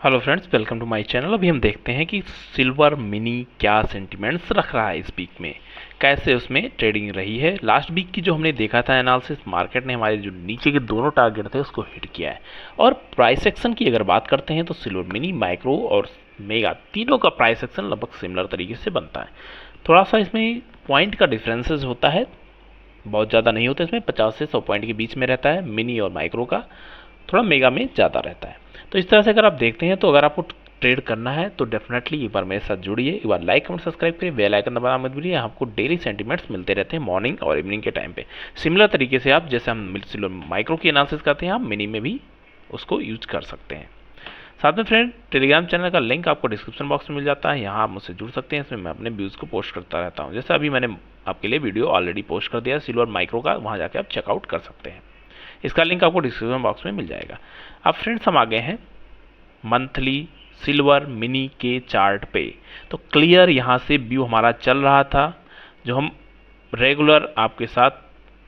Hello friends, welcome to my channel. अभी हम देखते हैं कि सिल्वर मिनी क्या सेंटिमेंट्स रख रहा है इस वीक में, कैसे उसमें ट्रेडिंग रही है। लास्ट वीक की जो हमने देखा था एनालिसिस, मार्केट ने हमारे जो नीचे के दोनों टारगेट थे उसको हिट किया है। और प्राइस एक्शन की अगर बात करते हैं तो सिल्वर मिनी, माइक्रो और मेगा तीनों का प्राइस एक्शन लगभग सिमिलर तरीके से बनता है। थोड़ा सा इसमें पॉइंट का डिफरेंसेस होता है, बहुत ज़्यादा नहीं होता, इसमें 50 से 100 पॉइंट के बीच में रहता है मिनी और माइक्रो का, थोड़ा मेगा में ज़्यादा रहता है। तो इस तरह से अगर आप देखते हैं तो अगर आपको ट्रेड करना है तो डेफिनेटली एक बार मेरे साथ जुड़िए, एक बार लाइक कमेंट सब्सक्राइब करिए, बेल आइकन दबाना मत भूलिए। आपको डेली सेंटीमेंट्स मिलते रहते हैं मॉर्निंग और इवनिंग के टाइम पे। सिमिलर तरीके से आप जैसे हम माइक्रो की एनालिसिस करते हैं, आप मिनी में भी उसको यूज कर सकते हैं। साथ में फ्रेंड, टेलीग्राम चैनल का लिंक आपको डिस्क्रिप्शन बॉक्स में मिल जाता है, यहाँ आप मुझसे जुड़ सकते हैं। इसमें मैं अपने व्यूज़ को पोस्ट करता रहता हूँ। जैसे अभी मैंने आपके लिए वीडियो ऑलरेडी पोस्ट कर दिया है सिल्वर माइक्रो का, वहाँ जाके आप चेकआउट कर सकते हैं। इसका लिंक आपको डिस्क्रिप्शन बॉक्स में मिल जाएगा। अब फ्रेंड्स, हम आ गए हैं मंथली सिल्वर मिनी के चार्ट पे। तो क्लियर यहाँ से व्यू हमारा चल रहा था, जो हम रेगुलर आपके साथ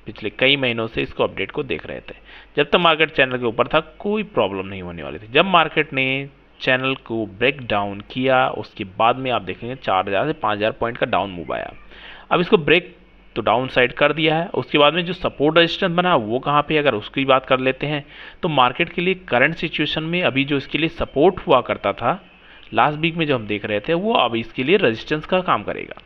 पिछले कई महीनों से इसको अपडेट को देख रहे थे। जब तक मार्केट चैनल के ऊपर था कोई प्रॉब्लम नहीं होने वाली थी। जब मार्केट ने चैनल को ब्रेक डाउन किया उसके बाद में आप देखेंगे 4000 से 5000 पॉइंट का डाउन मूव आया। अब इसको ब्रेक तो डाउन साइड कर दिया है, उसके बाद में जो सपोर्ट रेजिस्टेंस बना वो कहाँ पे, अगर उसकी बात कर लेते हैं तो मार्केट के लिए करंट सिचुएशन में अभी जो इसके लिए सपोर्ट हुआ करता था लास्ट वीक में जो हम देख रहे थे, वो अब इसके लिए रेजिस्टेंस का काम करेगा।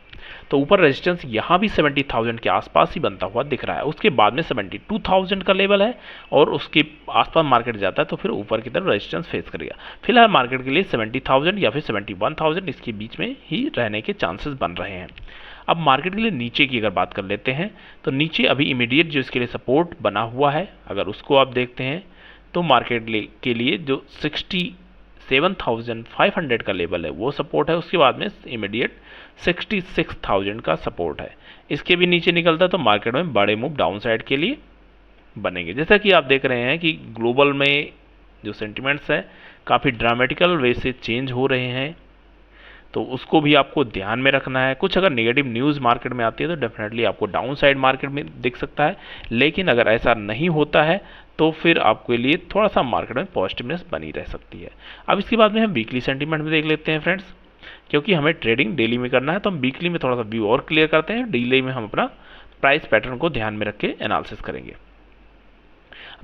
तो ऊपर रेजिस्टेंस यहाँ भी 70,000 के आसपास ही बनता हुआ दिख रहा है। उसके बाद में 72,000 का लेवल है और उसके आसपास मार्केट जाता है तो फिर ऊपर की तरफ रेजिस्टेंस फेस करेगा। फिलहाल मार्केट के लिए 70,000 या फिर 71,000 इसके बीच में ही रहने के चांसेस बन रहे हैं। अब मार्केट के लिए नीचे की अगर बात कर लेते हैं तो नीचे अभी इमीडिएट जो इसके लिए सपोर्ट बना हुआ है, अगर उसको आप देखते हैं तो मार्केट के लिए जो 67,500 का लेवल है वो सपोर्ट है। उसके बाद में इमीडिएट 66,000 का सपोर्ट है। इसके भी नीचे निकलता है तो मार्केट में बड़े मूव डाउन साइड के लिए बनेंगे। जैसा कि आप देख रहे हैं कि ग्लोबल में जो सेंटिमेंट्स हैं काफ़ी ड्रामेटिकल वे से चेंज हो रहे हैं, तो उसको भी आपको ध्यान में रखना है। कुछ अगर नेगेटिव न्यूज़ मार्केट में आती है तो डेफिनेटली आपको डाउन साइड मार्केट में दिख सकता है, लेकिन अगर ऐसा नहीं होता है तो फिर आपके लिए थोड़ा सा मार्केट में पॉजिटिवनेस बनी रह सकती है। अब इसके बाद में हम वीकली सेंटीमेंट में देख लेते हैं फ्रेंड्स, क्योंकि हमें ट्रेडिंग डेली में करना है तो हम वीकली में थोड़ा सा व्यू और क्लियर करते हैं। डेली में हम अपना प्राइस पैटर्न को ध्यान में रख के एनालिसिस करेंगे।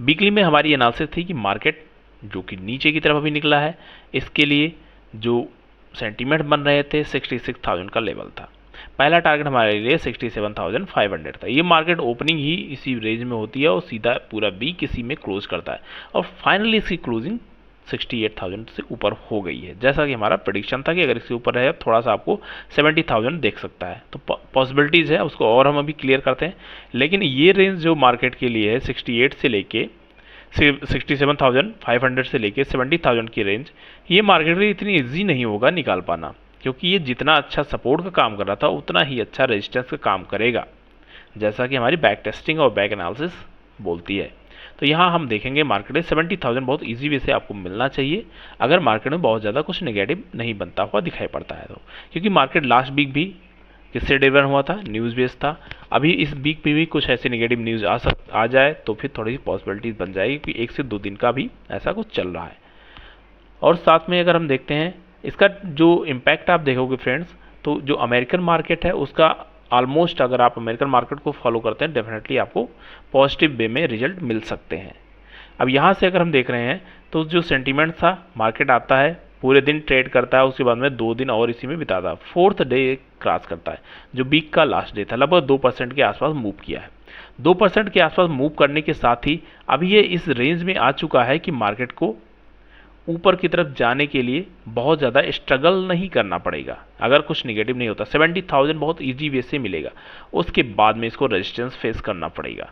वीकली में हमारी एनालिसिस थी कि मार्केट जो कि नीचे की तरफ अभी निकला है, इसके लिए जो सेंटीमेंट बन रहे थे 66,000 का लेवल था। पहला टारगेट हमारे लिए 67,500 था। ये मार्केट ओपनिंग ही इसी रेंज में होती है और सीधा पूरा वीक इसी में क्लोज करता है और फाइनली इसकी क्लोजिंग 68,000 से ऊपर हो गई है। जैसा कि हमारा प्रेडिक्शन था कि अगर इसके ऊपर है थोड़ा सा आपको 70,000 देख सकता है, तो पॉसिबिलिटीज़ है उसको और हम अभी क्लियर करते हैं। लेकिन ये रेंज जो मार्केट के लिए है 68 से लेके 67,500 से लेके 70,000 की रेंज, ये मार्केट में इतनी इजी नहीं होगा निकाल पाना, क्योंकि ये जितना अच्छा सपोर्ट का काम कर रहा था उतना ही अच्छा रेजिस्टेंस का काम करेगा, जैसा कि हमारी बैक टेस्टिंग और बैक एनालिसिस बोलती है। तो यहाँ हम देखेंगे मार्केट में 70,000 बहुत इजी वे से आपको मिलना चाहिए, अगर मार्केट में बहुत ज़्यादा कुछ नेगेटिव नहीं बनता हुआ दिखाई पड़ता है तो। क्योंकि मार्केट लास्ट वीक भी किससे ड्रिवन हुआ था, न्यूज़ बेस्ड था। अभी इस वीक पे भी कुछ ऐसे नेगेटिव न्यूज़ आ जाए तो फिर थोड़ी सी पॉसिबिलिटीज़ बन जाएगी कि 1 से 2 दिन का भी ऐसा कुछ चल रहा है। और साथ में अगर हम देखते हैं इसका जो इम्पैक्ट आप देखोगे फ्रेंड्स, तो जो अमेरिकन मार्केट है उसका ऑलमोस्ट, अगर आप अमेरिकन मार्केट को फॉलो करते हैं डेफिनेटली आपको पॉजिटिव वे में रिजल्ट मिल सकते हैं। अब यहाँ से अगर हम देख रहे हैं तो जो सेंटीमेंट था, मार्केट आता है पूरे दिन ट्रेड करता है, उसके बाद में 2 दिन और इसी में बिताता है, 4th डे क्रॉस करता है जो वीक का लास्ट डे था, लगभग 2% के आसपास मूव किया है। 2% के आसपास मूव करने के साथ ही अभी ये इस रेंज में आ चुका है कि मार्केट को ऊपर की तरफ जाने के लिए बहुत ज़्यादा स्ट्रगल नहीं करना पड़ेगा अगर कुछ निगेटिव नहीं होता। 70,000 बहुत ईजी वे से मिलेगा, उसके बाद में इसको रेजिस्टेंस फेस करना पड़ेगा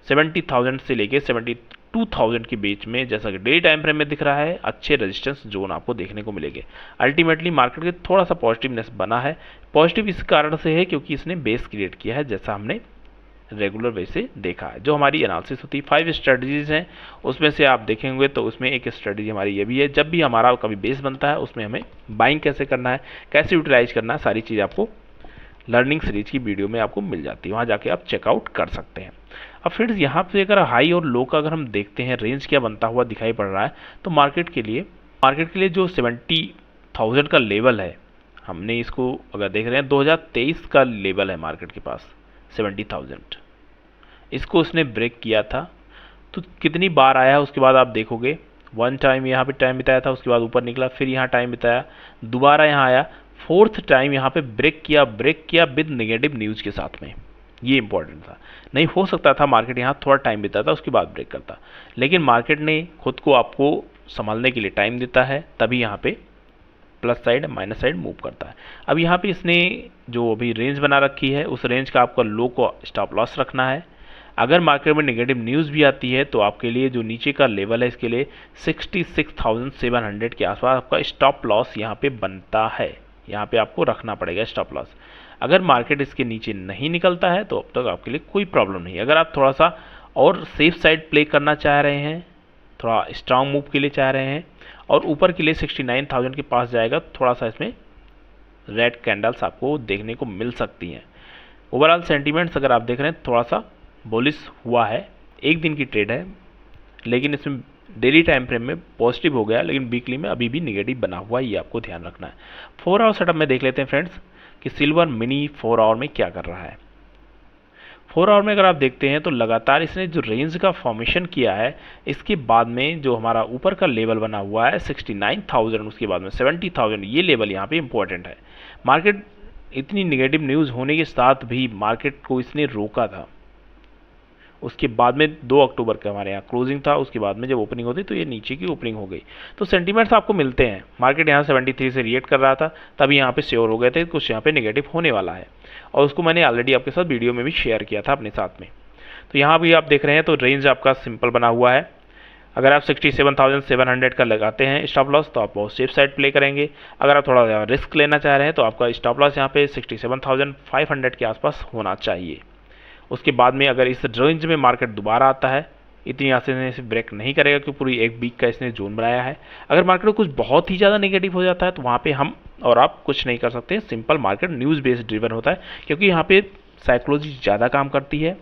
70,000 से लेके 72,000 के बीच में। जैसा कि डेली टाइम फ्रेम में दिख रहा है, अच्छे रेजिस्टेंस जोन आपको देखने को मिलेंगे। अल्टीमेटली मार्केट के थोड़ा सा पॉजिटिवनेस बना है। पॉजिटिव इस कारण से है क्योंकि इसने बेस क्रिएट किया है, जैसा हमने रेगुलर वे से देखा है। जो हमारी एनालिसिस होती है 5 स्ट्रेटजीज हैं, उसमें से आप देखेंगे तो उसमें एक स्ट्रेटजी हमारी ये भी है, जब भी हमारा कभी बेस बनता है उसमें हमें बाइंग कैसे करना है, कैसे यूटिलाइज करना है, सारी चीज़ आपको लर्निंग सीरीज की वीडियो में आपको मिल जाती है, वहाँ जाके आप चेकआउट कर सकते हैं। अब फ्रेंड्स, यहाँ पे अगर हाई और लो का अगर हम देखते हैं रेंज क्या बनता हुआ दिखाई पड़ रहा है, तो मार्केट के लिए मार्केट के लिए जो 70,000 का लेवल है, हमने इसको अगर देख रहे हैं 2023 का लेवल है मार्केट के पास 70,000, इसको उसने ब्रेक किया था। तो कितनी बार आया उसके बाद आप देखोगे, वन टाइम यहाँ पे टाइम बिताया था, उसके बाद ऊपर निकला, फिर यहाँ टाइम बिताया, दोबारा यहाँ आया, फोर्थ टाइम यहाँ पे ब्रेक किया विद नेगेटिव न्यूज़ के साथ में। ये इंपॉर्टेंट था, नहीं हो सकता था मार्केट यहाँ थोड़ा टाइम बिताता उसके बाद ब्रेक करता, लेकिन मार्केट ने खुद को आपको संभालने के लिए टाइम देता है, तभी यहाँ पे plus side minus side move करता है। अब यहाँ पे इसने जो अभी रेंज बना रखी है, उस रेंज का आपका लो को स्टॉप लॉस रखना है। अगर मार्केट में नेगेटिव न्यूज़ भी आती है तो आपके लिए जो नीचे का लेवल है, इसके लिए 66,700 के आसपास आपका स्टॉप लॉस यहाँ पे बनता है, यहाँ पे आपको रखना पड़ेगा स्टॉप लॉस। अगर मार्केट इसके नीचे नहीं निकलता है तो अब तक आपके लिए कोई प्रॉब्लम नहीं। अगर आप थोड़ा सा और सेफ साइड प्ले करना चाह रहे हैं, थोड़ा स्ट्रांग मूव के लिए चाह रहे हैं और ऊपर के लिए 69,000 के पास जाएगा, थोड़ा सा इसमें रेड कैंडल्स आपको देखने को मिल सकती हैं। ओवरऑल सेंटीमेंट्स अगर आप देख रहे हैं थोड़ा सा बुलिश हुआ है, एक दिन की ट्रेड है, लेकिन इसमें डेली टाइम फ्रेम में पॉजिटिव हो गया, लेकिन वीकली में अभी भी नेगेटिव बना हुआ है, ये आपको ध्यान रखना है। 4 आवर सेटअप में देख लेते हैं फ्रेंड्स कि सिल्वर मिनी 4 आवर में क्या कर रहा है। 4 आवर में अगर आप देखते हैं तो लगातार इसने जो रेंज का फॉर्मेशन किया है, इसके बाद में जो हमारा ऊपर का लेवल बना हुआ है 69,000, उसके बाद में 70,000, ये लेवल यहाँ पे इंपॉर्टेंट है। मार्केट इतनी नेगेटिव न्यूज़ होने के साथ भी मार्केट को इसने रोका था। उसके बाद में 2 अक्टूबर का हमारे यहाँ क्लोजिंग था, उसके बाद में जब ओपनिंग होती तो ये नीचे की ओपनिंग हो गई, तो सेंटीमेंट्स आपको मिलते हैं। मार्केट यहाँ 73 से रिएक्ट कर रहा था, तभी यहाँ पे श्योर हो गए थे कुछ यहाँ पे नेगेटिव होने वाला है, और उसको मैंने ऑलरेडी आपके साथ वीडियो में भी शेयर किया था अपने साथ में। तो यहाँ भी आप देख रहे हैं तो रेंज आपका सिंपल बना हुआ है। अगर आप 67,700 का लगाते हैं स्टॉप लॉस तो आप बहुत सेफ साइड प्ले करेंगे। अगर आप थोड़ा रिस्क लेना चाह रहे हैं तो आपका स्टॉप लॉस यहाँ पे 67,500 के आसपास होना चाहिए। उसके बाद में अगर इस रेंज में मार्केट दोबारा आता है, इतनी आसानी से ब्रेक नहीं करेगा क्योंकि पूरी एक वीक का इसने जोन बनाया है। अगर मार्केट कुछ बहुत ही ज़्यादा नेगेटिव हो जाता है तो वहाँ पे हम और आप कुछ नहीं कर सकते। Simple market news based driven होता है, क्योंकि यहाँ पे साइकोलॉजी ज़्यादा काम करती है,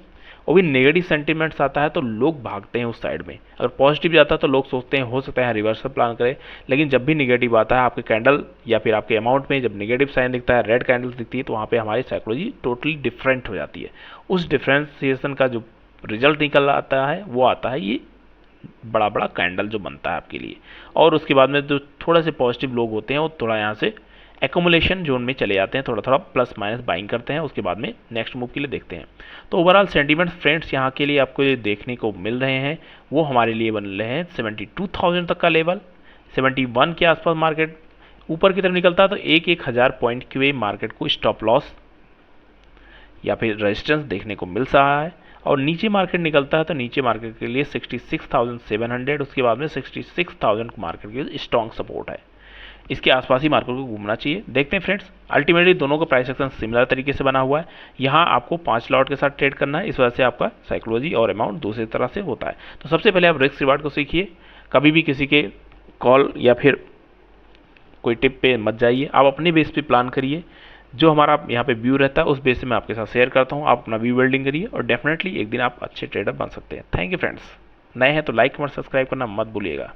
और भी नेगेटिव सेंटीमेंट्स आता है तो लोग भागते हैं उस साइड में। अगर पॉजिटिव जाता है तो लोग सोचते हैं हो सकता है रिवर्सल प्लान करें, लेकिन जब भी नेगेटिव आता है आपके कैंडल या फिर आपके अमाउंट में जब नेगेटिव साइन दिखता है, रेड कैंडल्स दिखती है, तो वहाँ पे हमारी साइकोलॉजी टोटली डिफरेंट हो जाती है। उस डिफ्रेंसिएशन का जो रिजल्ट निकल आता है वो आता है ये बड़ा बड़ा कैंडल जो बनता है आपके लिए। और उसके बाद में जो थोड़े से पॉजिटिव लोग होते हैं वो थोड़ा यहाँ से एकोमुलेशन जोन में चले जाते हैं, थोड़ा थोड़ा प्लस माइनस बाइंग करते हैं, उसके बाद में नेक्स्ट मूव के लिए देखते हैं। तो ओवरऑल सेंटीमेंट फ्रेंड्स यहाँ के लिए आपको ये देखने को मिल रहे हैं, वो हमारे लिए बन रहे हैं 72,000 तक का लेवल। 71 के आसपास मार्केट ऊपर की तरफ निकलता है तो 1,000 पॉइंट के मार्केट को स्टॉप लॉस या फिर रेजिस्टेंस देखने को मिल रहा है। और नीचे मार्केट निकलता है तो नीचे मार्केट के लिए 66,700, उसके बाद में 66,000 मार्केट के लिए स्ट्रॉन्ग सपोर्ट है। इसके आसपास ही मार्केट को घूमना चाहिए। देखते हैं फ्रेंड्स, अल्टीमेटली दोनों का प्राइस एक्शन सिमिलर तरीके से बना हुआ है। यहाँ आपको 5 लॉट के साथ ट्रेड करना है, इस वजह से आपका साइकोलॉजी और अमाउंट दूसरी तरह से होता है। तो सबसे पहले आप रिस्क रिवार्ड को सीखिए, कभी भी किसी के कॉल या फिर कोई टिप पे मत जाइए, आप अपने बेस पे प्लान करिए। जो हमारा यहाँ पे व्यू रहता है उस बेस से मैं आपके साथ शेयर करता हूँ, आप अपना व्यू बिल्डिंग करिए और डेफिनेटली एक दिन आप अच्छे ट्रेडर बन सकते हैं। थैंक यू फ्रेंड्स, नए हैं तो लाइक और सब्सक्राइब करना मत भूलिएगा।